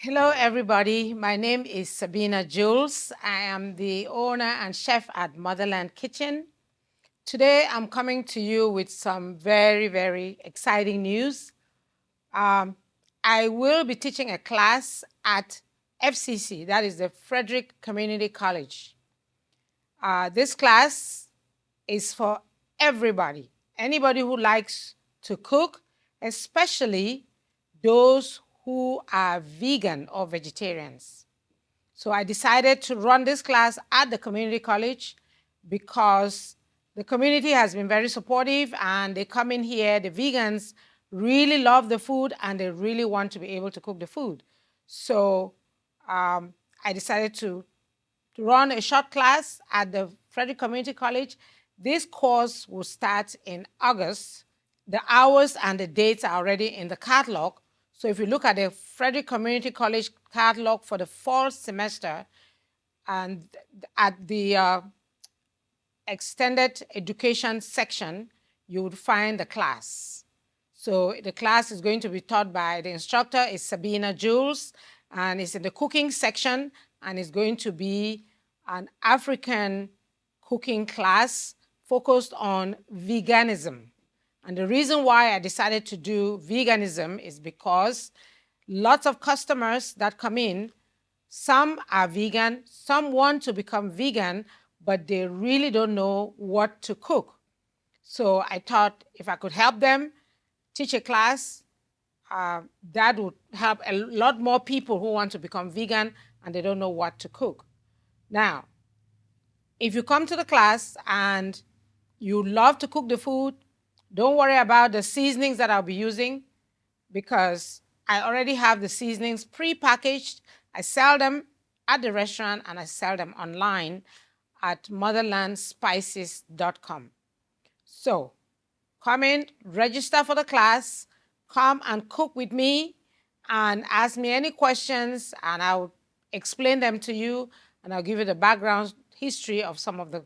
Hello, everybody. My name is Sabina Jules. I am the owner and chef at Motherland Kitchen. Today, I'm coming to you with some very, very exciting news. I will be teaching a class at FCC, that is the Frederick Community College. This class is for everybody, anybody who likes to cook, especially those who are vegan or vegetarians. So I decided to run this class at the community college because the community has been very supportive and they come in here, the vegans really love the food and they really want to be able to cook the food. So I decided to run a short class at the Frederick Community College. This course will start in August. The hours and the dates are already in the catalog. So if you look at the Frederick Community College catalog for the fall semester, and at the extended education section, you would find the class. So the class is going to be taught by the instructor is Sabina Jules, and it's in the cooking section, and it's going to be an African cooking class focused on veganism. And the reason why I decided to do veganism is because lots of customers that come in, some are vegan, some want to become vegan, but they really don't know what to cook. So I thought if I could help them teach a class, that would help a lot more people who want to become vegan and they don't know what to cook. Now, if you come to the class and you love to cook the food, don't worry about the seasonings that I'll be using because I already have the seasonings pre-packaged. I sell them at the restaurant and I sell them online at motherlandspices.com. So come in, register for the class, come and cook with me and ask me any questions and I'll explain them to you and I'll give you the background history of some of the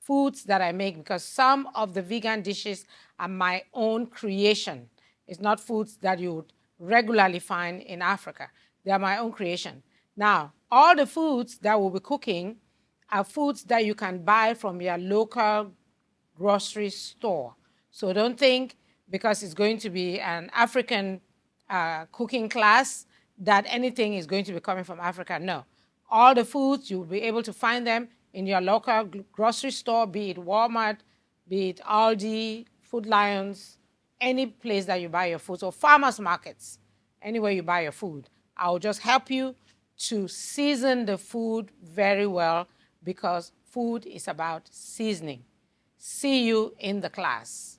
foods that I make because some of the vegan dishes are my own creation. It's not foods that you would regularly find in Africa. They are my own creation. Now, all the foods that we'll be cooking are foods that you can buy from your local grocery store. So don't think because it's going to be an African cooking class that anything is going to be coming from Africa. No. All the foods, you'll be able to find them in your local grocery store, be it Walmart, be it Aldi, Food Lions, any place that you buy your food, so farmers markets, anywhere you buy your food. I'll just help you to season the food very well because food is about seasoning. See you in the class.